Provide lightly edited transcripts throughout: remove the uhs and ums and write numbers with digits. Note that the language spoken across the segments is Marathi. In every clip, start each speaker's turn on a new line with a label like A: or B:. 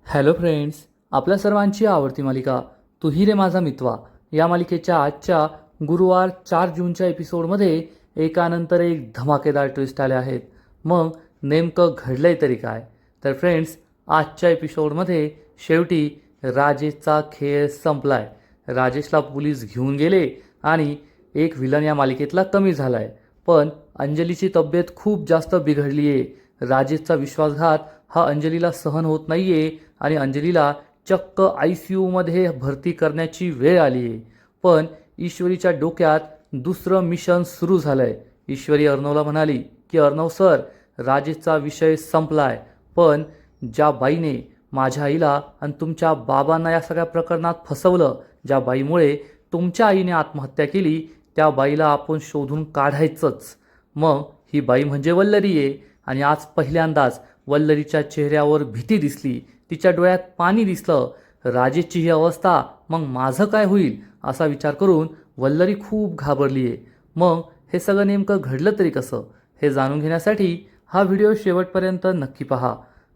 A: हॅलो फ्रेंड्स, आपल्या सर्वांची आवडती मालिका तू ही रे माझा मित्वा या मालिकेच्या आजच्या गुरुवार 4 जूनच्या एपिसोडमध्ये एकानंतर एक धमाकेदार ट्विस्ट आले आहेत. मग नेमकं घडलंय तरी काय? तर फ्रेंड्स, आजच्या एपिसोडमध्ये शेवटी राजेशचा खेळ संपलाय. राजेशला पोलीस घेऊन गेले आणि एक विलन या मालिकेतला कमी झालाय. पण अंजलीची तब्येत खूप जास्त बिघडली आहे. राजेशचा विश्वासघात हा अंजलीला सहन होत नाहीये आणि अंजलीला चक्क ICUमध्ये भरती करण्याची वेळ आली आहे. पण ईश्वरीच्या डोक्यात दुसरं मिशन सुरू झालंय. ईश्वरी अर्णवला म्हणाली की अर्णव सर, राजेशचा विषय संपलाय, पण ज्या बाईने माझ्या आईला आणि तुमच्या बाबांना या सगळ्या प्रकरणात फसवलं, ज्या बाईमुळे तुमच्या आईने आत्महत्या केली, त्या बाईला आपण शोधून काढायचंच. मग ही बाई म्हणजे वल्लरी आहे. आणि आज पहिल्यांदाच वल्लरीच्या चेहऱ्यावर भीती दिसली, तिच्या डोळ्यात पाणी दिसलं. राजेशची ही अवस्था, मग माझं काय होईल असा विचार करून वल्लरी खूप घाबरली आहे. मग हे सगळं नेमकं घडलं तरी कसं, हे जाणून घेण्यासाठी हा व्हिडिओ शेवटपर्यंत नक्की पहा.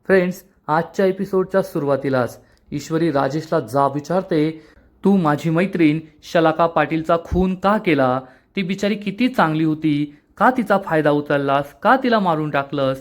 A: फ्रेंड्स, आजच्या एपिसोडच्या सुरुवातीलाच ईश्वरी राजेशला जाब विचारते, तू माझी मैत्रीण शलाका पाटीलचा खून का केला? ती बिचारी किती चांगली होती, का तिचा फायदा उचललास, का तिला मारून टाकलंस?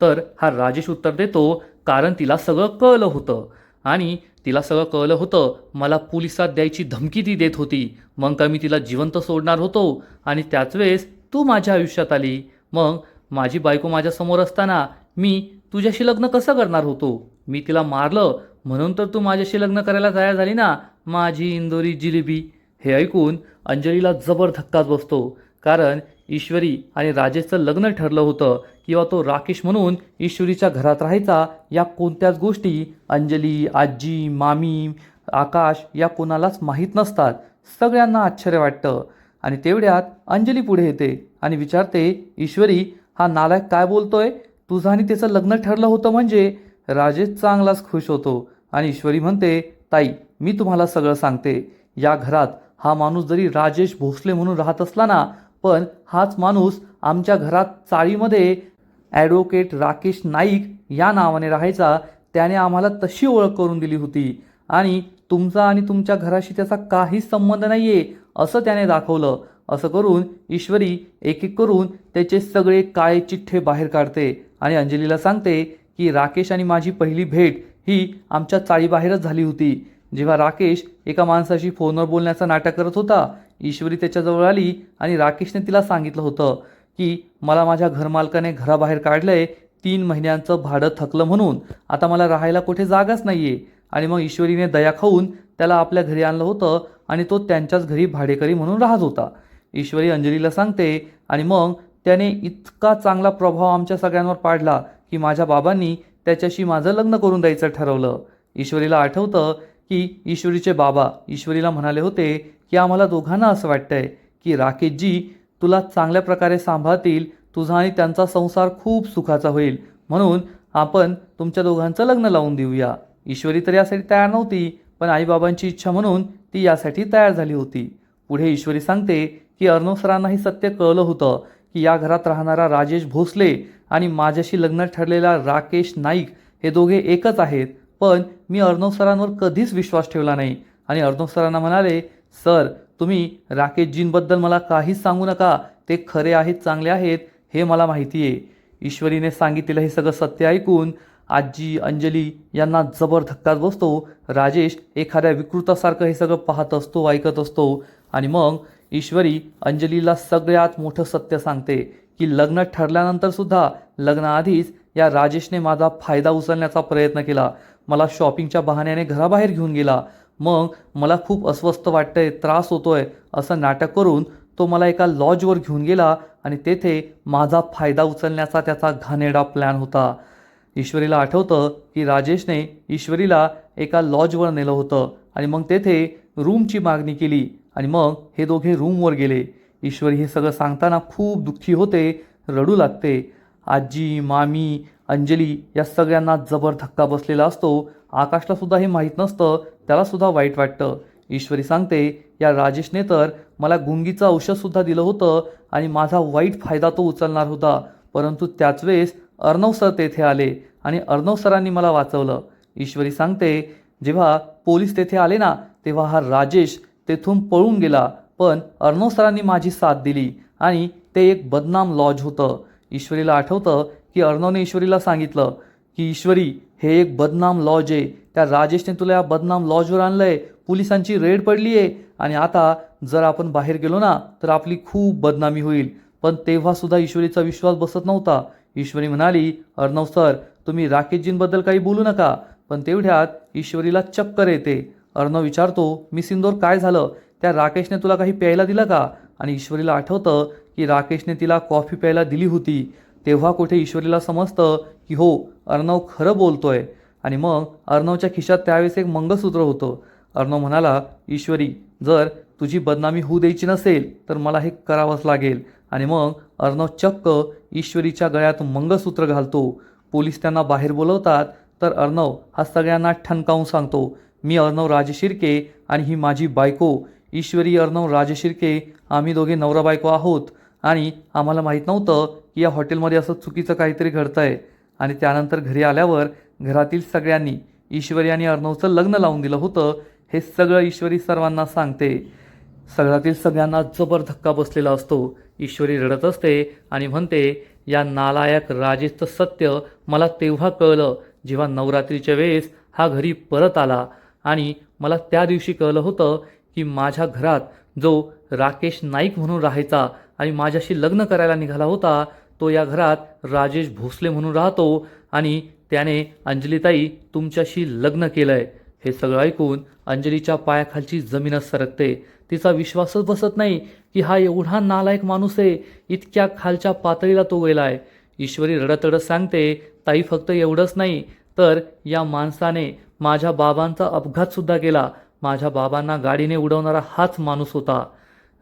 A: तर हा राजेश उत्तर देतो, कारण तिला सगळं कळलं होतं. आणि तिला सगळं कळलं होतं, मला पोलिसात द्यायची धमकी ती देत होती. मग का मी तिला जिवंत सोडणार होतो? आणि त्याच वेळेस तू माझ्या आयुष्यात आली. मग माझी बायको माझ्यासमोर असताना मी तुझ्याशी लग्न कसं करणार होतो? मी तिला मारलं म्हणून तर तू माझ्याशी लग्न करायला तयार झाली ना, माझी इंदोरी जिलेबी. हे ऐकून अंजलीला जबर धक्काच बसतो. कारण ईश्वरी आणि राजेशचं लग्न ठरलं होतं किंवा तो राकेश म्हणून ईश्वरीच्या घरात राहायचा, या कोणत्याच गोष्टी अंजली, आजी, मामी, आकाश या कोणालाच माहीत नसतात. सगळ्यांना आश्चर्य वाटतं. आणि तेवढ्यात अंजली पुढे येते आणि विचारते, ईश्वरी, हा नालायक काय बोलतोय? तुझं आणि त्याचं लग्न ठरलं होतं म्हणजे? राजेश चांगलाच खुश होतो आणि ईश्वरी म्हणते, ताई, मी तुम्हाला सगळं सांगते. या घरात हा माणूस जरी राजेश भोसले म्हणून राहत असला ना, पण हाच माणूस आमच्या घरात चाळीमध्ये ॲडव्होकेट राकेश नाईक या नावाने राहायचा. त्याने आम्हाला तशी ओळख करून दिली होती आणि तुमचा आणि तुमच्या घराशी त्याचा काहीच संबंध नाही आहे असं त्याने दाखवलं. असं करून ईश्वरी एक एक करून त्याचे सगळे काळे चिठ्ठे बाहेर काढते आणि अंजलीला सांगते की राकेश आणि माझी पहिली भेट ही आमच्या चाळीबाहेरच झाली होती. जेव्हा राकेश एका माणसाशी फोनवर बोलण्याचं नाटक करत होता, ईश्वरी त्याच्याजवळ आली आणि राकेशने तिला सांगितलं होतं की मला माझ्या घरमालकाने घराबाहेर काढलंय, 3 महिन्यांचं भाडं थकलं म्हणून. आता मला राहायला कुठे जागाच नाहीये. आणि मग ईश्वरीने दया खाऊन त्याला आपल्या घरी आणलं होतं आणि तो त्यांच्याच घरी भाडेकरी म्हणून राहत होता. ईश्वरी अंजलीला सांगते, आणि मग त्याने इतका चांगला प्रभाव आमच्या सगळ्यांवर पाडला की माझ्या बाबांनी त्याच्याशी माझं लग्न करून द्यायचं ठरवलं. ईश्वरीला आठवतं की ईश्वरीचे बाबा ईश्वरीला म्हणाले होते की आम्हाला दोघांना असं वाटतंय की राकेशजी तुला चांगल्या प्रकारे सांभाळतील, तुझा आणि त्यांचा संसार खूप सुखाचा होईल, म्हणून आपण तुमच्या दोघांचं लग्न लावून देऊया. ईश्वरी तर यासाठी तयार नव्हती, पण आईबाबांची इच्छा म्हणून ती यासाठी तयार झाली होती. पुढे ईश्वरी सांगते की अर्णव सरांना हे सत्य कळलं होतं की या घरात राहणारा राजेश भोसले आणि माझ्याशी लग्न ठरलेला राकेश नाईक हे दोघे एकच आहेत. पण मी अर्णव सरांवर कधीच विश्वास ठेवला नाही आणि अर्णव सरांना म्हणाले, सर, तुम्ही राकेशजींबद्दल मला काहीच सांगू नका, ते खरे आहेत, चांगले आहेत, हे मला माहिती आहे. ईश्वरीने सांगितलेलं हे सगळं सत्य ऐकून आजी, अंजली यांना जबर धक्काच बसतो. राजेश एखाद्या विकृतासारखं हे सगळं पाहत असतो, ऐकत असतो. आणि मग ईश्वरी अंजलीला सगळ्यात मोठं सत्य सांगते की लग्न ठरल्यानंतर सुद्धा लग्नाआधीच या राजेशने माझा फायदा उचलण्याचा प्रयत्न केला. मला शॉपिंगच्या बहाण्याने घराबाहेर घेऊन गेला. मग मला खूप अस्वस्थ वाटतंय, त्रास होतोय असं नाटक करून तो मला एका लॉजवर घेऊन गेला आणि तेथे माझा फायदा उचलण्याचा त्याचा घाणेरडा प्लॅन होता. ईश्वरीला आठवतं की राजेशने ईश्वरीला एका लॉजवर नेलं होतं आणि मग तेथे रूमची मागणी केली आणि मग हे दोघे रूमवर गेले. ईश्वरी हे सगळं सांगताना खूप दुःखी होते, रडू लागते. आजी, मामी, अंजली या सगळ्यांना जबर धक्का बसलेला असतो. आकाशला सुद्धा हे माहीत नसतं, त्याला सुद्धा वाईट वाटतं. ईश्वरी सांगते, या राजेशने तर मला गुंगीचं औषधसुद्धा दिलं होतं आणि माझा वाईट फायदा तो उचलणार होता, परंतु त्याच वेळेस अर्णव सर तेथे आले आणि अर्णव सरांनी मला वाचवलं. ईश्वरी सांगते, जेव्हा पोलीस तेथे आले ना तेव्हा हा राजेश तेथून पळून गेला, पण अर्णव सरांनी माझी साथ दिली आणि ते एक बदनाम लॉज होतं. ईश्वरीला आठवतं की अर्णवने ईश्वरीला सांगितलं की ईश्वरी, हे एक बदनाम लॉज आहे, त्या राजेशने तुला या बदनाम लॉजवर आणलंय, पोलिसांची रेड पडली आहे आणि आता जर आपण बाहेर गेलो ना तर आपली खूप बदनामी होईल. पण तेव्हा सुद्धा ईश्वरीचा विश्वास बसत नव्हता. ईश्वरी म्हणाली, अर्णव सर, तुम्ही राकेशजींबद्दल काही बोलू नका. पण तेवढ्यात ईश्वरीला चक्कर येते. अर्णव विचारतो, मी सिंदूर, काय झालं? त्या राकेशने तुला काही प्यायला दिलं का? आणि ईश्वरीला आठवतं की राकेशने तिला कॉफी प्यायला दिली होती. तेव्हा कुठे ईश्वरीला समजतं की हो, अर्णव खरं बोलतोय. आणि मग अर्णवच्या खिशात त्यावेळेस एक मंगळसूत्र होतं. अर्णव म्हणाला, ईश्वरी, जर तुझी बदनामी होऊ द्यायची नसेल तर मला हे करावंच लागेल. आणि मग अर्णव चक्क ईश्वरीच्या गळ्यात मंगळसूत्र घालतो. पोलीस त्यांना बाहेर बोलवतात तर अर्णव हा सगळ्यांना ठणकावून सांगतो, मी अर्णव राजे शिर्के आणि ही माझी बायको ईश्वरी अर्णव राजे शिर्के, आम्ही दोघे नवरा बायको आहोत आणि आम्हाला माहीत नव्हतं की या हॉटेलमध्ये असं चुकीचं काहीतरी घडतंय. आणि त्यानंतर घरी आल्यावर घरातील सगळ्यांनी ईश्वरी आणि अर्णवचं लग्न लावून दिलं होतं, हे सगळं ईश्वरी सर्वांना सांगते. सगळ्यातील सगळ्यांना जबर धक्का बसलेला असतो. ईश्वरी रडत असते आणि म्हणते, या नालायक राजेशचं सत्य मला तेव्हा कळलं जेव्हा नवरात्रीच्या वेळेस हा घरी परत आला. आणि मला त्या दिवशी कळलं होतं की माझ्या घरात जो राकेश नाईक म्हणून राहायचा आणि माझ्याशी लग्न करायला निघाला होता, तो या घरात राजेश भोसले म्हणून राहतो आणि त्याने अंजलीताई तुमच्याशी लग्न केलंय. हे सगळं ऐकून अंजलीच्या पायाखालची जमीनच सरकते. तिचा विश्वासच बसत नाही की हा एवढा नालायक माणूस आहे, इतक्या खालच्या पातळीला तो गेलाय. ईश्वरी रडत रडत सांगते, ताई, फक्त एवढंच नाही तर या माणसाने माझ्या बाबांचा अपघातसुद्धा केला. माझ्या बाबांना गाडीने उडवणारा हाच माणूस होता.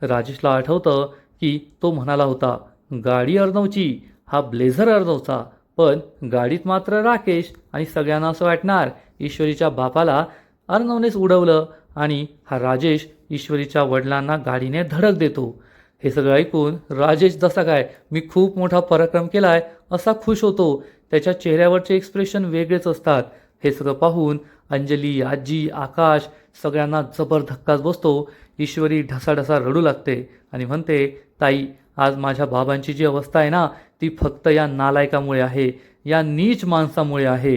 A: राजेशला आठवतं की तो म्हणाला होता, गाडी अर्णवची, हा ब्लेझर अर्णवचा, पण गाडीत मात्र राकेश. आणि सगळ्यांना असं वाटणार ईश्वरीच्या बापाला अर्णवनेच उडवलं आणि हा राजेश ईश्वरीच्या वडिलांना गाडीने धडक देतो. हे सगळं ऐकून राजेश जसा काय मी खूप मोठा पराक्रम केलाय असा खुश होतो. त्याच्या चेहऱ्यावरचे एक्सप्रेशन वेगळेच असतात. हे सगळं पाहून अंजली, आजी, आकाश सगळ्यांना जबर धक्काच बसतो. ईश्वरी ढसाढसा रडू लागते आणि म्हणते, ताई, आज माझ्या बाबांची जी अवस्था आहे ना ती फक्त या नालायकामुळे आहे, या नीच माणसामुळे आहे.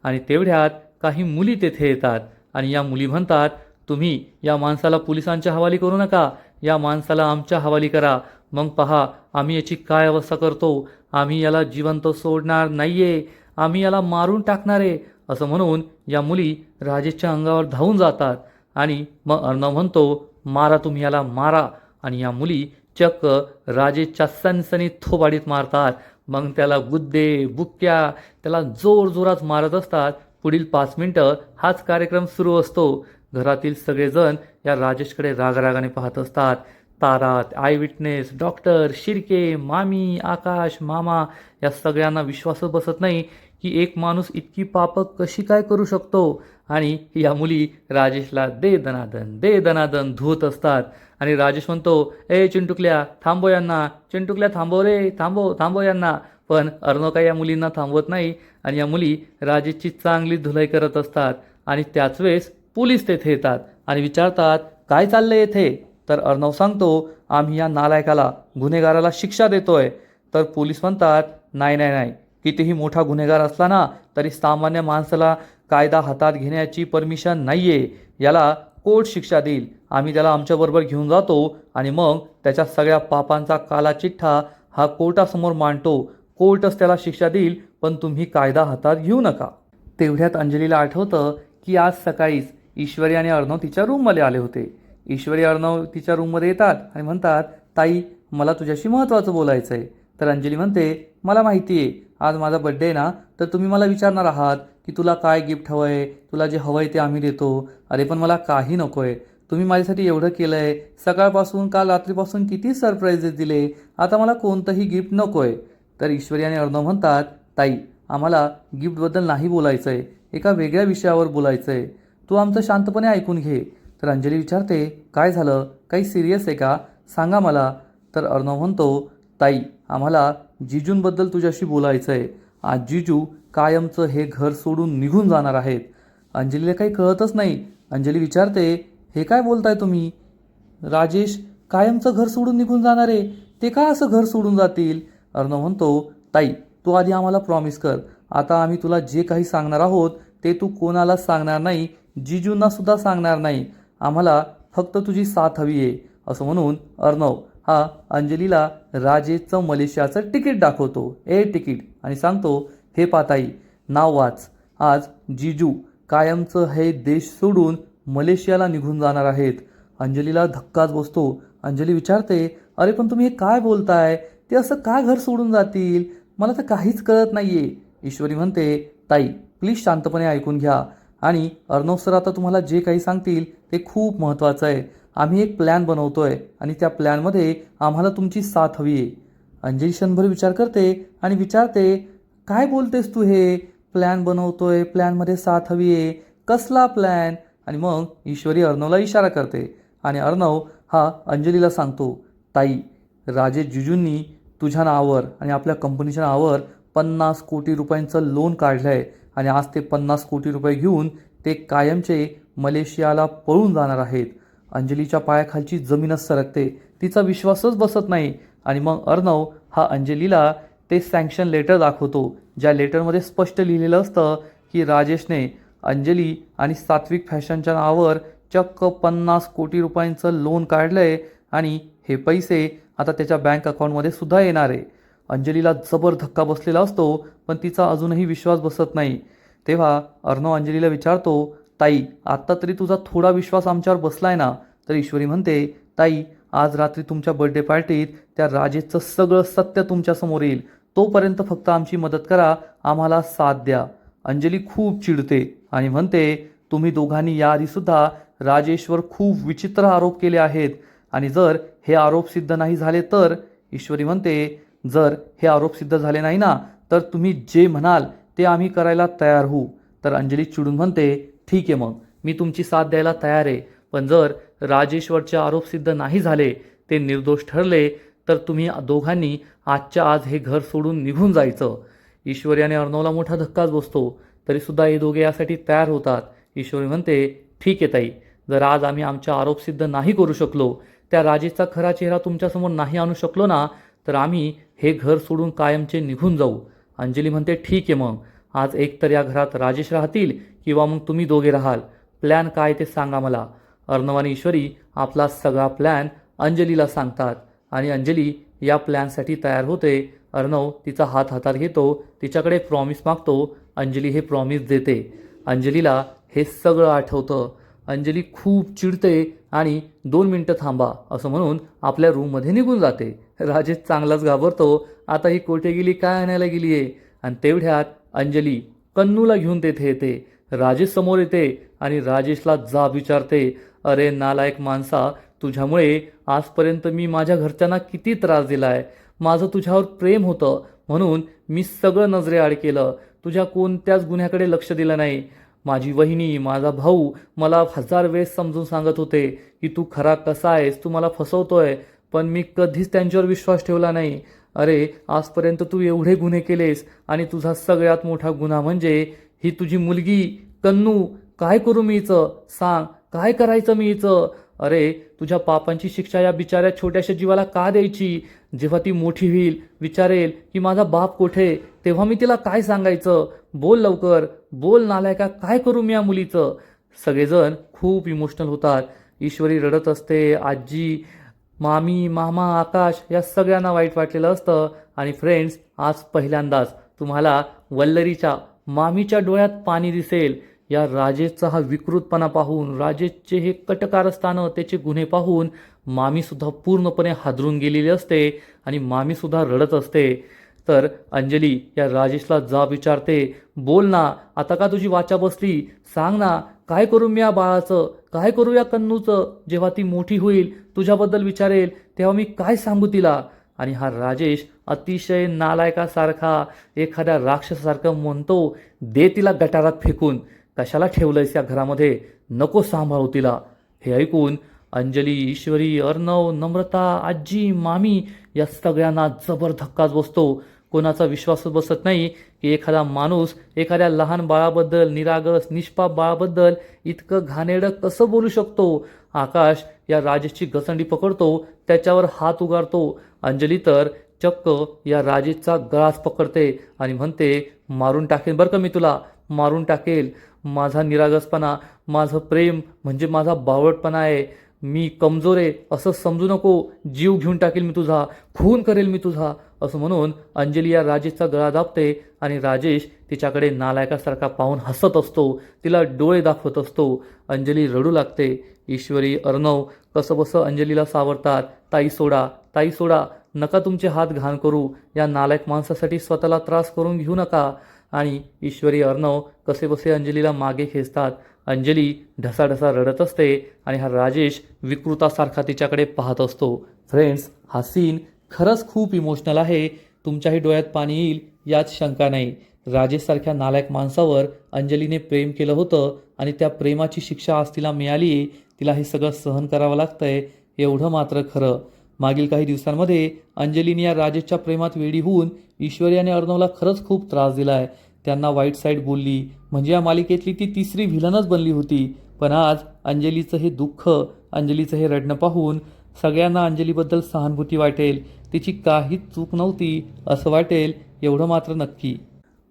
A: आणि तेवढ्यात काही मुली तेथे येतात आणि या मुली म्हणतात, तुम्ही या माणसाला पोलिसांच्या हवाली करू नका, या माणसाला आमच्या हवाली करा. मग पहा आम्ही याची काय अवस्था करतो. आम्ही याला जिवंत सोडणार नाहीये, आम्ही याला मारून टाकणार आहे. असं म्हणून या मुली राजेशच्या अंगावर धावून जातात आणि मग अर्णव म्हणतो, मारा तुम्ही याला, मारा. आणि या मुली चक्क राजेशच्या सणसणीत थोबाडीत मारतात. मग त्याला गुद्दे, बुक्क्या, त्याला जोरजोरात मारत असतात. पुढील 5 मिनिटं हाच कार्यक्रम सुरू असतो. घरातील सगळेजण या राजेशकडे रागारागाने पाहत असतात. तारा, आय विटनेस, डॉक्टर, शिर्के, मामी, आकाश, मामा या सगळ्यांना विश्वासच बसत नाही की एक माणूस इतकी पापं कशी काय करू शकतो. आणि या मुली राजेशला दे दनादन धुवत असतात. आणि राजेश म्हणतो, ए चिंटुकल्या, थांबव यांना, चिंटुकल्या थांबव रे, थांबव यांना. पण अर्णव काही या मुलींना थांबवत नाही आणि या मुली राजेशची चांगली धुलाई करत असतात. आणि त्याच वेळेस पोलीस तेथे येतात आणि विचारतात, काय चाललंय येथे? तर अर्णव सांगतो, आम्ही या नालायकाला, गुन्हेगाराला शिक्षा देतोय. तर पोलीस म्हणतात, नाही, कितीही मोठा गुन्हेगार असला ना तरी सामान्य माणसाला कायदा हातात घेण्याची परमिशन नाहीये. याला कोर्ट शिक्षा देईल. आम्ही त्याला आमच्याबरोबर घेऊन जातो आणि मग त्याच्या सगळ्या पापांचा काला चिठ्ठा हा कोर्टासमोर मांडतो. कोर्टच त्याला शिक्षा देईल, पण तुम्ही कायदा हातात घेऊ नका. तेवढ्यात अंजलीला आठवतं की आज सकाळीच ईश्वरी आणि अर्णव तिच्या रूममध्ये आले होते. ईश्वरी, अर्णव तिच्या रूममध्ये येतात आणि म्हणतात, ताई, मला तुझ्याशी महत्त्वाचं बोलायचं आहे. तर अंजली म्हणते, मला माहिती आहे आज माझा बड्डे आहे ना, तर तुम्ही मला विचारणार आहात की तुला काय गिफ्ट हवं आहे, तुला जे हवं आहे ते आम्ही देतो. अरे पण मला काही नको आहे. तुम्ही माझ्यासाठी एवढं केलं आहे, सकाळपासून काल रात्रीपासून किती सरप्राईजेस दिले, आता मला कोणतंही गिफ्ट नको आहे. तर ईश्वरी आणि अर्णव म्हणतात, ताई, आम्हाला गिफ्टबद्दल नाही बोलायचं आहे, एका वेगळ्या विषयावर बोलायचं आहे. तू आमचं शांतपणे ऐकून घे. तर अंजली विचारते, काय झालं, काही सिरियस आहे का, सांगा मला. तर अर्णव म्हणतो, ताई, आम्हाला जिजूंबद्दल तुझ्याशी बोलायचं आहे. आज जिजू कायमचं हे घर सोडून निघून जाणार आहेत अंजलीला काही कळतच नाही. अंजली विचारते, हे काय बोलताय तुम्ही? राजेश कायमचं घर सोडून निघून जाणार आहे, ते का असं घर सोडून जातील? अर्णव म्हणतो, ताई तू आधी आम्हाला प्रॉमिस कर, आता आम्ही तुला जे काही सांगणार आहोत ते तू कोणालाच सांगणार नाही, जिजूंना सुद्धा सांगणार नाही. आम्हाला फक्त तुझी साथ हवी आहे. असं म्हणून अर्णव हा अंजलीला राजेशचं मलेशियाचं तिकीट दाखवतो, एअर तिकीट, आणि सांगतो, हे पाताई नाव वाच, आज जिजू कायमचं हे देश सोडून मलेशियाला निघून जाणार आहेत. अंजलीला धक्काच बसतो. अंजली विचारते, अरे पण तुम्ही हे काय बोलताय? ते असं का घर सोडून जातील? मला तर काहीच कळत नाहीये. ईश्वरी म्हणते, ताई प्लीज शांतपणे ऐकून घ्या, आणि अर्णव सर आता तुम्हाला जे काही सांगतील ते खूप महत्त्वाचं आहे. आम्ही एक प्लॅन बनवतोय आणि त्या प्लॅनमध्ये आम्हाला तुमची साथ हवी आहे. अंजली क्षणभर विचार करते आणि विचारते, काय बोलतेस तू? हे प्लॅन बनवतोय, प्लॅनमध्ये साथ हवी आहे, कसला प्लॅन? आणि मग ईश्वरी अर्णवला इशारा करते आणि अर्णव हा अंजलीला सांगतो, ताई राजेश जिजूंनी तुझ्या नावावर आणि आपल्या कंपनीच्या नावावर 50 कोटी रुपयांचं लोन काढलं आहे, आणि आज ते 50 कोटी रुपये घेऊन ते कायमचे मलेशियाला पळून जाणार आहेत. अंजलीच्या पायाखालची जमीनच सरकते, तिचा विश्वासच बसत नाही. आणि मग अर्णव हा अंजलीला ते सँक्शन लेटर दाखवतो, ज्या लेटरमध्ये स्पष्ट लिहिलेलं असतं की राजेशने अंजली आणि सात्विक फॅशनच्या नावावर चक्क 50 कोटी रुपयांचं लोन काढलं आहे, आणि हे पैसे आता त्याच्या बँक अकाउंटमध्ये सुद्धा येणार आहे. अंजलीला जबर धक्का बसलेला असतो, पण तिचा अजूनही विश्वास बसत नाही. तेव्हा अर्णव अंजलीला विचारतो, ताई आत्ता तरी तुझा थोडा विश्वास आमच्यावर बसलाय ना? तर ईश्वरी म्हणते, ताई आज रात्री तुमच्या बर्थडे पार्टीत त्या राजेशचं सगळं सत्य तुमच्यासमोर येईल, तोपर्यंत फक्त आमची मदत करा, आम्हाला साथ द्या. अंजली खूप चिडते आणि म्हणते, तुम्ही दोघांनी याआधीसुद्धा राजेशवर खूप विचित्र आरोप केले आहेत, आणि जर हे आरोप सिद्ध नाही झाले तर? ईश्वरी म्हणते, जर हे आरोप सिद्ध झाले नाही ना, तर तुम्ही जे म्हणाल ते आम्ही करायला तयार होऊ. तर अंजली चिडून म्हणते, ठीक आहे, मग मी तुमची साथ द्यायला तयार आहे, पण जर राजेशवरचे आरोप सिद्ध नाही झाले, ते निर्दोष ठरले, तर तुम्ही दोघांनी आजच्या आज हे घर सोडून निघून जायचं. ईश्वरी आणि अर्णवला मोठा धक्काच बसतो, तरीसुद्धा हे दोघे यासाठी तयार होतात. ईश्वरी म्हणते, ठीक आहे ताई, जर आज आम्ही आमचे आरोप सिद्ध नाही करू शकलो, त्या राजेशचा खरा चेहरा तुमच्यासमोर नाही आणू शकलो ना, तर आम्ही हे घर सोडून कायमचे निघून जाऊ. अंजली म्हणते, ठीक आहे, मग आज एकतर या घरात राजेश राहतील किंवा मग तुम्ही दोघे राहाल. प्लॅन काय ते सांगा मला. अर्णव आणि ईश्वरी आपला सगळा प्लॅन अंजलीला सांगतात आणि अंजली या प्लॅनसाठी तयार होते. अर्णव तिचा हात हातात घेतो, तिच्याकडे प्रॉमिस मागतो. अंजली हे प्रॉमिस देते. अंजलीला हे सगळं आठवतं. अंजली खूप चिडते आणि 2 मिनटं थांबा असं म्हणून आपल्या रूममध्ये निघून जाते. राजेश चांगलाच घाबरतो, आता ही कोठे गेली, काय आणायला गेली आहे? आणि तेवढ्यात अंजली कन्नूला घेऊन तेथे येते. राजेश समोर येते आणि राजेशला जाब विचारते, अरे नालायक माणसा, तुझ्यामुळे आजपर्यंत मी माझ्या घरच्यांना किती त्रास दिला आहे. माझं तुझ्यावर प्रेम होतं म्हणून मी सगळं नजरेआड केलं, तुझ्या कोणत्याच गुन्ह्याकडे लक्ष दिलं नाही. माझी वहिनी, माझा भाऊ मला 1000 वेळेस समजून सांगत होते की तू खरा कसा आहेस, तू मला फसवतोय, पण मी कधीच त्यांच्यावर विश्वास ठेवला नाही. अरे आजपर्यंत तू एवढे गुन्हे केलेस, आणि तुझा सगळ्यात मोठा गुन्हा म्हणजे ही तुझी मुलगी कन्नू. काय करू मी हिचं? सांग, काय करायचं मी हिचं? अरे तुझ्या पापांची शिक्षा या बिचाऱ्या छोट्याशा जीवाला का द्यायची? जेव्हा ती मोठी होईल, विचारेल की माझा बाप कोठे, तेव्हा मी तिला काय सांगायचं? बोल लवकर, बोल नालायका, काय करू मी या मुलीचं? सगळेजण खूप इमोशनल होतात. ईश्वरी रडत असते, आजी, मामी, मामा, आकाश या सगळ्यांना वाईट वाटलेलं असतं. आणि फ्रेंड्स, आज पहिल्यांदाच तुम्हाला वल्लरीच्या मामीच्या डोळ्यात पाणी दिसेल. या राजेशचा हा विकृतपणा पाहून, राजेशचे हे कटकारस्थानं, त्याचे गुन्हे पाहून मामीसुद्धा पूर्णपणे हादरून गेलेली असते आणि मामीसुद्धा रडत असते. तर अंजली या राजेशला जाब विचारते, बोल ना, आता का तुझी वाचा बसली? सांग ना, काय करू मी या बाळाचं, काय करू या कन्नूचं? जेव्हा ती मोठी होईल, तुझ्याबद्दल विचारेल, तेव्हा मी काय सांगू तिला? आणि हा राजेश अतिशय नालायकासारखा, एखाद्या राक्षसासारखं म्हणतो, दे तिला गटारात फेकून, कशाला ठेवलंयस या घरामध्ये, नको सांभाळू तिला. हे ऐकून अंजली, ईश्वरी, अर्णव, नम्रता, आजी, मामी या सगळ्यांना जबर धक्काच बसतो. कोणाचा विश्वास बसत नाही की एखादा माणूस एखाद्या लहान बाळाबद्दल, निरागस निष्पाप बाळाबद्दल इतकं घाणेरडं कसं बोलू शकतो. आकाश या राजेशची गचंडी पकडतो, त्याच्यावर हात उगारतो. अंजली तर चक्क या राजेशचा गळाच पकडते आणि म्हणते, मारून टाकेन बरं का मी तुला, मारून टाकेल. माझा निरागसपणा, माझं प्रेम म्हणजे माझा बावळटपणा आहे. मी कमजोर आहे असं समजू नको. जीव घेऊन टाकेल मी तुझा, खून करेल मी तुझा, असं म्हणून अंजली या राजेशचा गळा दाबते आणि राजेश तिच्याकडे नालायकासारखा पाहून हसत असतो, तिला डोळे दाखवत असतो. अंजली रडू लागते. ईश्वरी, अर्णव कसंबसं अंजलीला सावरतात. ताई सोडा, ताई सोडा, नका तुमचे हात घाण करू, या नालायक माणसासाठी स्वतःला त्रास करून घेऊ नका. आणि ईश्वरी, अर्णव कसेबसे अंजलीला मागे खेचतात. अंजली ढसाढसा रडत असते आणि हा राजेश विकृतासारखा तिच्याकडे पाहत असतो. फ्रेंड्स, हा सीन खरंच खूप इमोशनल आहे. तुमच्याही डोळ्यात पाणी येईल यात शंका नाही. राजेशसारख्या नालायक माणसावर अंजलीने प्रेम केलं होतं आणि त्या प्रेमाची शिक्षा आज तिला मिळाली. तिला हे सगळं सहन करावं लागतंय एवढं मात्र खरं. मागील काही दिवसांमध्ये अंजलीने या राजेशच्या प्रेमात वेडी होऊन ईश्वरी आणि अर्णवला खरंच खूप त्रास दिलाय. त्यांना वाईट साईड बोलली, म्हणजे या मालिकेतली ती तिसरी व्हिलनच बनली होती. पण आज अंजलीचं हे दुःख, अंजलीचं हे रडणं पाहून सगळ्यांना अंजलीबद्दल सहानुभूती वाटेल. तिची काहीच चूक नव्हती असं वाटेल एवढं मात्र नक्की.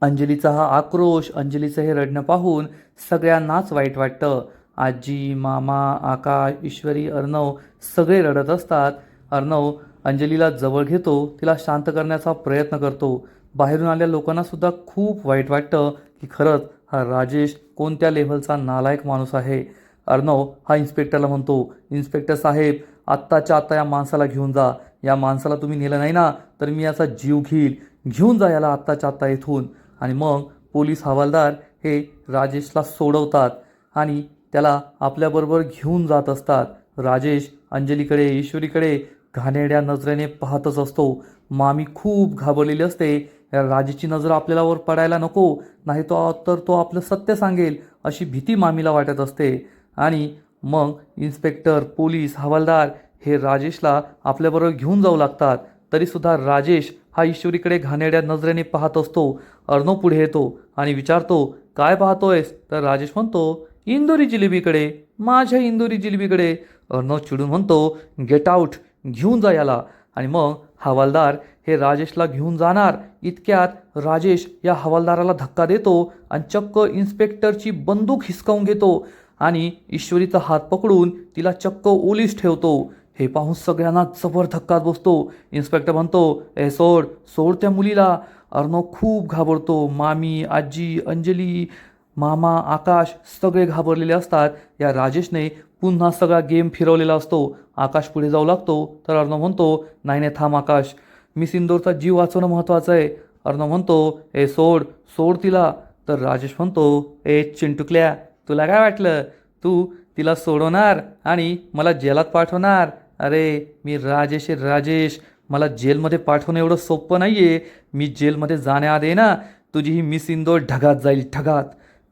A: अंजलीचा हा आक्रोश, अंजलीचं हे रडणं पाहून सगळ्यांनाच वाईट वाटतं. आजी, मामा, आकाश, ईश्वरी, अर्णव सगळे रडत असतात. अर्णव अंजलीला जवळ घेतो, तिला शांत करण्याचा प्रयत्न करतो. बाहेरून आलेल्या लोकांना सुद्धा खूप वाईट वाटतं की खरंच हा राजेश कोणत्या लेव्हलचा नालायक माणूस आहे. अर्णव हा इन्स्पेक्टरला म्हणतो, इन्स्पेक्टर साहेब, आत्ताच्या आत्ता या माणसाला घेऊन जा. या माणसाला तुम्ही नेलं नाही ना तर मी याचा जीव घेईल. घेऊन जा याला आत्ताच्या आत्ता इथून. आणि मग पोलीस हवालदार हे राजेशला सोडवतात आणि त्याला आपल्याबरोबर घेऊन जात असतात. राजेश अंजलीकडे, ईश्वरीकडे घाणेरड्या नजरेने पाहतच असतो. मामी खूप घाबरलेली असते. या राजेशची नजर आपल्याला वर पडायला नको, नाही तर तो आपलं सत्य सांगेल अशी भीती मामीला वाटत असते. आणि मग इन्स्पेक्टर, पोलीस, हवालदार हे राजेशला आपल्याबरोबर घेऊन जाऊ लागतात. तरीसुद्धा राजेश हा ईश्वरीकडे घाणेरड्या नजरेने पाहत असतो. अर्णव पुढे येतो आणि विचारतो, काय पाहतोयस? तर राजेश म्हणतो, इंदोरी जिलेबीकडे, माझ्या इंदोरी जिलेबीकडे. अर्णव चिडून म्हणतो, गेट आउट, घेऊन जा याला. आणि मग हवालदार हे राजेशला घेऊन जाणार इतक्यात राजेश या हवालदाराला धक्का देतो आणि चक्क इन्स्पेक्टरची बंदूक हिसकावून घेतो आणि ईश्वरीचा हात पकडून तिला चक्क ओलीस ठेवतो. हे पाहून सगळ्यांना जबर धक्काच बसतो. इन्स्पेक्टर म्हणतो, ए सोड, सोड त्या मुलीला. अर्णव खूप घाबरतो. मामी, आजी, अंजली, मामा, आकाश सगळे घाबरलेले असतात. या राजेशने पुन्हा सगळा गेम फिरवलेला असतो. आकाश पुढे जाऊ लागतो तर अर्णव म्हणतो, नाही नाही थांब आकाश, मिस इंदोरचा जीव वाचवणं महत्त्वाचं आहे. अर्णव म्हणतो, ए सोड, सोड तिला. तर राजेश म्हणतो, ए चिंटुकल्या, तुला काय वाटलं तू तिला सोडवणार आणि मला जेलात पाठवणार? अरे मी राजेश आहे, राजेश. मला जेलमध्ये पाठवणं एवढं सोपं नाही आहे. मी जेलमध्ये जाण्याआधी ना तुझी ही मिस इंदोर ढगात जाईल, ढगात.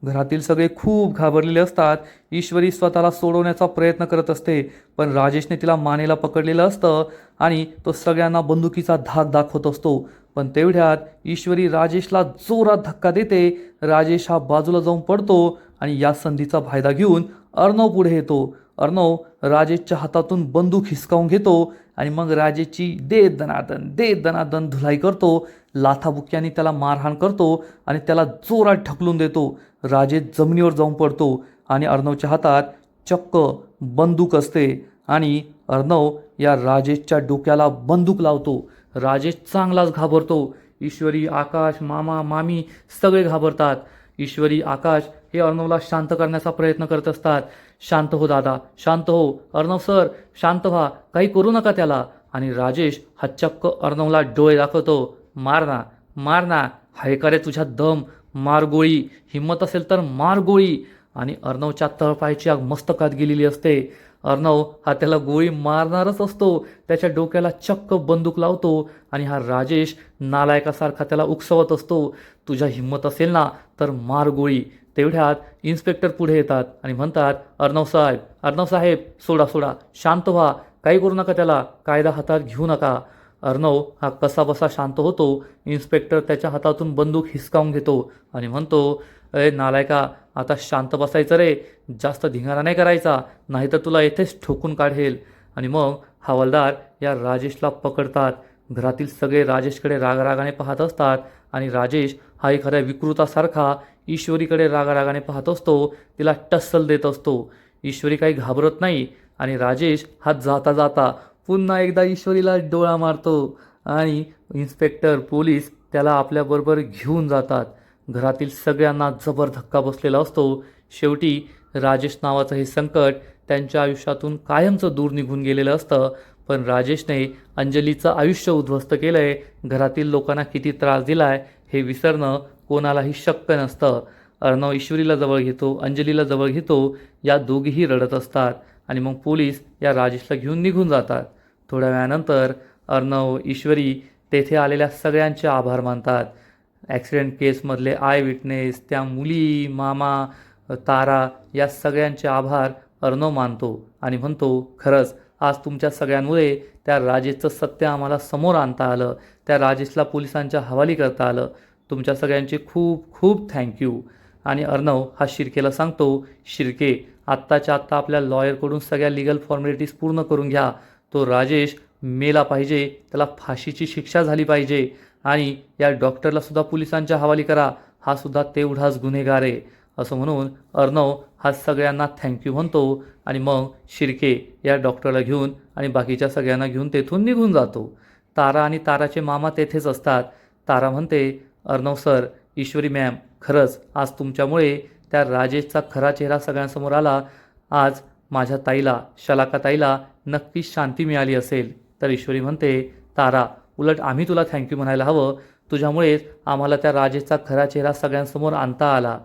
A: घरातील सगळे खूप घाबरलेले असतात. ईश्वरी स्वतःला सोडवण्याचा प्रयत्न करत असते, पण राजेशने तिला मानेला पकडलेलं असतं आणि तो सगळ्यांना बंदुकीचा धाक दाखवत असतो. पण तेवढ्यात ईश्वरी राजेशला जोरात धक्का देते. राजेश हा बाजूला जाऊन पडतो आणि या संधीचा फायदा घेऊन अर्णव पुढे येतो. अर्णव राजेशच्या हातातून बंदूक हिसकावून घेतो आणि मग राजेशची दे दनादन धुलाई करतो. लाथाबुक्याने त्याला मारहाण करतो आणि त्याला जोरात ढकलून देतो. राजेश जमिनीवर जाऊन पडतो आणि अर्णवच्या हातात चक्क बंदूक असते आणि अर्णव या राजेशच्या डोक्याला बंदूक लावतो. राजेश चांगलाच घाबरतो. ईश्वरी, आकाश, मामा, मामी सगळे घाबरतात. ईश्वरी, आकाश हे अर्णवला शांत करण्याचा प्रयत्न करत असतात. शांत हो दादा, शांत हो. अर्णव सर, शांत व्हा, काही करू नका त्याला. आणि राजेश हा चक्क अर्णवला डोळे दाखवतो. मार ना, मार ना, हाय का रे तुझ्या दम, मार गोळी, हिंमत असेल तर मार गोळी. आणि अर्णवच्या तळपायची आग मस्तकात गेलेली असते. अर्णव हा त्याला गोळी मारणारच असतो. त्याच्या डोक्याला चक्क बंदूक लावतो आणि हा राजेश नालायकासारखा त्याला उकसवत असतो. तुझ्या हिंमत असेल ना तर मार गोळी. तेवढ्यात इन्स्पेक्टर पुढे येतात आणि म्हणतात, अर्णव साहेब सोडा सोडा, शांत व्हा, काही करू नका त्याला, कायदा हातात घेऊ नका. अर्णव हा कसाबसा शांत होतो. इन्स्पेक्टर त्याच्या हातातून बंदूक हिसकावून घेतो आणि म्हणतो, अरे नालायका, आता शांत बसायचं रे, जास्त धिंगाणा नाही करायचा, नाहीतर तुला येथेच ठोकून काढेल. आणि मग हवालदार या राजेशला पकडतात. घरातील सगळे राजेशकडे रागारागाने पाहत असतात आणि राजेश हा एखाद्या विकृतासारखा ईश्वरीकडे रागारागाने पाहत असतो. तिला टस्सल देत असतो. ईश्वरी काही घाबरत नाही आणि राजेश हा जाता जाता पुन्हा एकदा ईश्वरीला डोळा मारतो आणि इन्स्पेक्टर पोलीस त्याला आपल्याबरोबर घेऊन जातात. घरातील सगळ्यांना जबर धक्का बसलेला असतो. शेवटी राजेश नावाचं हे संकट त्यांच्या आयुष्यातून कायमचं दूर निघून गेलेलं असतं. पण राजेशने अंजलीचं आयुष्य उद्ध्वस्त केलंय, घरातील लोकांना किती त्रास दिलाय हे विसरणं कोणालाही शक्य नसतं. अर्णव ईश्वरीला जवळ घेतो, अंजलीला जवळ घेतो. या दोघीही रडत असतात आणि मग पोलीस या राजेशला घेऊन निघून जातात. थोड्या वेळानंतर अर्णव, ईश्वरी तेथे आलेल्या सगळ्यांचे आभार मानतात. ॲक्सिडेंट केसमधले आय विटनेस, त्या मुली, मामा, तारा, या सगळ्यांचे आभार अर्णव मानतो आणि म्हणतो, खरंच आज तुमच्या सगळ्यांमुळे त्या राजेशचं सत्य आम्हाला समोर आणता आलं, त्या राजेशला पोलिसांच्या हवाली करता आलं. तुमच्या सगळ्यांचे खूप खूप थँक्यू. आणि अर्णव हा शिर्केला सांगतो, शिर्के, आत्ताच्या आत्ता आपल्या लॉयरकडून सगळ्या लिगल फॉर्मॅलिटीज पूर्ण करून घ्या. तो राजेश मेला पाहिजे, त्याला फाशीची शिक्षा झाली पाहिजे आणि या डॉक्टरला सुद्धा पोलिसांच्या हवाली करा, हा सुद्धा तेवढाच गुन्हेगार आहे. असं म्हणून अर्णव हा सगळ्यांना थँक्यू म्हणतो आणि मग शिर्के या डॉक्टरला घेऊन आणि बाकीच्या सगळ्यांना घेऊन तेथून निघून जातो. तारा आणि ताराचे मामा तेथेच असतात. तारा म्हणते, अर्णव सर, ईश्वरी मॅम, खरंच आज तुमच्यामुळे त्या राजेशचा खरा चेहरा सगळ्यांसमोर आला. आज माझ्या ताईला, शलाका ताईला नक्कीच शांती मिळाली असेल. तर ईश्वरी म्हणते, तारा, उलट आम्ही तुला थँक्यू म्हणायला हवं, तुझ्यामुळेच आम्हाला त्या राजेशचा खरा चेहरा सगळ्यांसमोर आणता आला.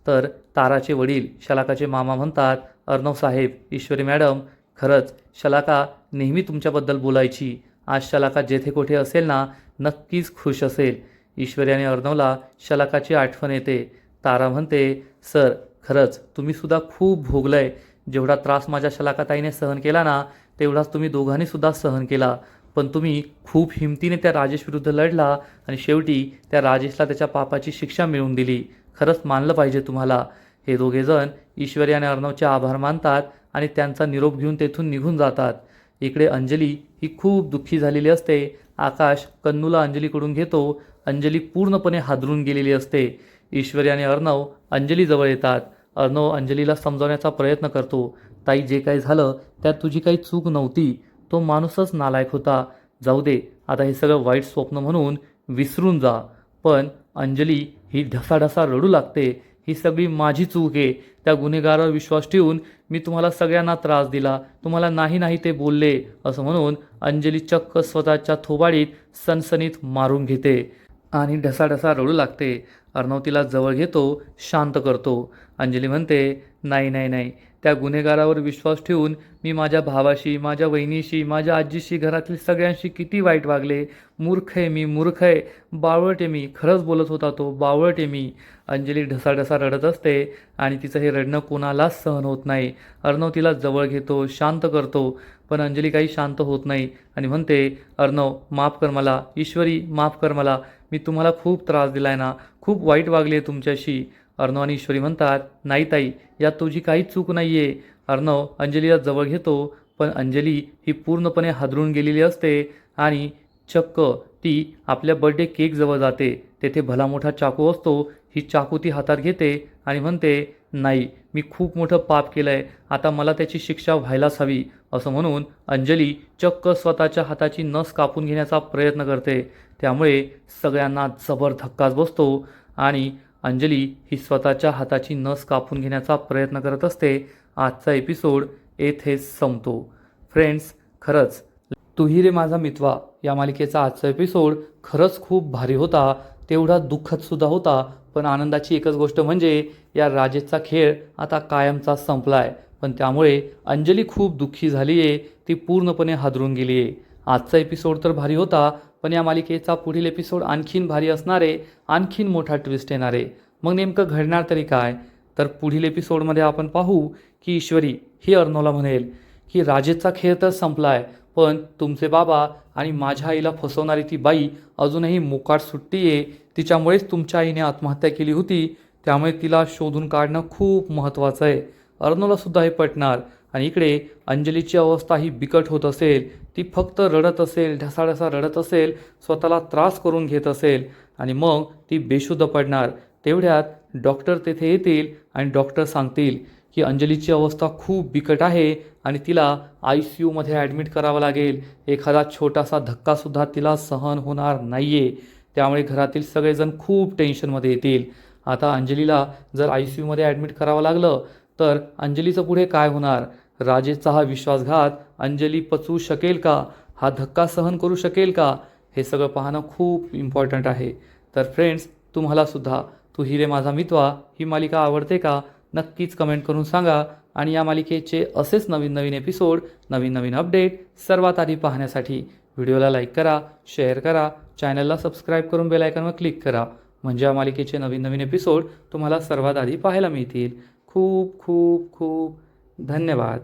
A: तर ताराचे वडील, शलाकाचे मामा म्हणतात, अर्णव साहेब, ईश्वरी मॅडम, खरंच शलाका नेहमी तुमच्याबद्दल बोलायची. आज शलाका जेथे कोठे असेल ना, नक्कीच खुश असेल. ईश्वरी आणि अर्णवला शलाकाची आठवण येते. तारा म्हणते, सर, खरंच तुम्ही सुद्धा खूप भोगलंय. जेवढा त्रास माझ्या शलाकाताईने सहन केला ना, तेवढाच तुम्ही दोघांनी सुद्धा सहन केला. पण तुम्ही खूप हिमतीने त्या राजेश विरुद्ध लढला आणि शेवटी त्या राजेशला त्याच्या पापाची शिक्षा मिळवून दिली. खरंच मानलं पाहिजे तुम्हाला. हे दोघेजण ईश्वरी आणि अर्णवचे आभार मानतात आणि त्यांचा निरोप घेऊन तेथून निघून जातात. इकडे अंजली ही खूप दुःखी झालेली असते. आकाश कन्नूला अंजलीकडून घेतो. अंजली पूर्णपणे हादरून गेलेली असते. ईश्वरी आणि अर्णव अंजलीजवळ येतात. अर्णव अंजलीला समजावण्याचा प्रयत्न करतो, ताई, जे काही झालं त्यात तुझी काही चूक नव्हती, तो माणूसच नालायक होता. जाऊ दे, आता हे सगळं वाईट स्वप्न म्हणून विसरून जा. पण अंजली ही ढसाढसा रडू लागते, ही सगळी माझी चूक आहे. त्या गुन्हेगारावर विश्वास ठेवून मी तुम्हाला सगळ्यांना त्रास दिला, तुम्हाला नाही नाही ते बोलले, असं म्हणून अंजली चक्क स्वतःच्या थोबाडीत सनसनीत मारून घेते आणि ढसाढसा रडू लागते. अर्णव तिला जवळ घेतो, शांत करतो. अंजली म्हणते, नाही नाही नाही, त्या गुन्हेगारावर विश्वास ठेवून मी माझ्या भावाशी, माझ्या बहिणीशी, माझ्या आजीशी, घरातील सगळ्यांशी किती वाईट वागले. मूर्ख आहे मी, मूर्ख आहे, बावळट आहे मी, खरंच बोलत होता तो, बावळट आहे मी. अंजली ढसाढसा रडत असते आणि तिचं हे रडणं कोणालाच सहन होत नाही. अर्णव तिला जवळ घेतो, शांत करतो, पण अंजली काही शांत होत नाही आणि म्हणते, अर्णव माफ कर मला, ईश्वरी माफ कर मला, मी तुम्हाला खूप त्रास दिलाय ना, खूप वाईट वागली आहे तुमच्याशी. अर्णव आणि ईश्वरी म्हणतात, नाही ताई, यात तुझी काहीच चूक नाही आहे. अर्णव अंजलीला जवळ घेतो, पण अंजली ही पूर्णपणे हादरून गेलेली असते आणि चक्क ती आपल्या बर्थडे केकजवळ जाते. तेथे भला मोठा चाकू असतो. ही चाकू ती हातात घेते आणि म्हणते, नाही, मी खूप मोठं पाप केलं आहे, आता मला त्याची शिक्षा व्हायलाच हवी. असं म्हणून अंजली चक्क स्वतःच्या हाताची नस कापून घेण्याचा प्रयत्न करते. त्यामुळे सगळ्यांना जबर धक्काच बसतो आणि अंजली ही स्वतःच्या हाताची नस कापून घेण्याचा प्रयत्न करत असते. आजचा एपिसोड येथेच संपतो. फ्रेंड्स, खरंच तुही रे माझा मितवा या मालिकेचा आजचा एपिसोड खरंच खूप भारी होता, तेवढा दुःखदसुद्धा होता. पण आनंदाची एकच गोष्ट म्हणजे या राजेशचा खेळ आता कायमचा संपला आहे. पण त्यामुळे अंजली खूप दुःखी झाली आहे, ती पूर्णपणे हादरून गेली आहे. आजचा एपिसोड तर भारी होता, पण या मालिकेचा पुढील एपिसोड आणखीन भारी असणार आहे, आणखीन मोठा ट्विस्ट येणार आहे. मग नेमकं घडणार तरी काय? तर पुढील एपिसोडमध्ये आपण पाहू की ईश्वरी ही अर्णवला म्हणेल की राजेशचा खेळ तर संपला आहे, पण तुमचे बाबा आणि माझ्या आईला फसवणारी ती बाई अजूनही मोकाट सुट्टी आहे. तिच्यामुळेच तुमच्या आईने आत्महत्या केली होती. त्यामुळे तिला शोधून काढणं खूप महत्त्वाचं आहे. अर्णवलासुद्धा हे पटणार. आणि इकडे अंजलीची अवस्था ही बिकट होत असेल. ती फक्त रडत असेल, ढसाढसा रडत असेल, स्वतःला त्रास करून घेत असेल आणि मग ती बेशुद्ध पडणार. तेवढ्यात डॉक्टर तेथे येतील आणि डॉक्टर सांगतील की अंजलीची अवस्था खूप बिकट आहे आणि तिला ICUमध्ये ॲडमिट करावं लागेल. एखादा छोटासा धक्कासुद्धा तिला सहन होणार नाही आहे. त्यामुळे घरातील सगळेजण खूप टेन्शनमध्ये येतील. आता अंजलीला जर ICUमध्ये ॲडमिट करावं लागलं तर अंजलीचं पुढे काय होणार? राजेशचा हा विश्वासघात अंजली पचवू शकेल का? हा धक्का सहन करू शकेल का? हे सगळं पाहणं खूप इम्पॉर्टंट आहे. तर फ्रेंड्स, तुम्हालासुद्धा तू ही रे माझा मितवा ही मालिका आवडते का? नक्कीच कमेंट करून सांगा. आणि या मालिकेचे असेच नवीन नवीन एपिसोड, नवीन नवीन अपडेट सर्वात आधी पाहण्यासाठी व्हिडिओला लाईक करा, शेअर करा, चॅनलला सबस्क्राईब करून बेल आयकॉनवर क्लिक करा. म्हणजे या मालिकेचे नवीन नवीन एपिसोड तुम्हाला सर्वात आधी पाहायला मिळतील. खूप खूप खूप धन्यवाद.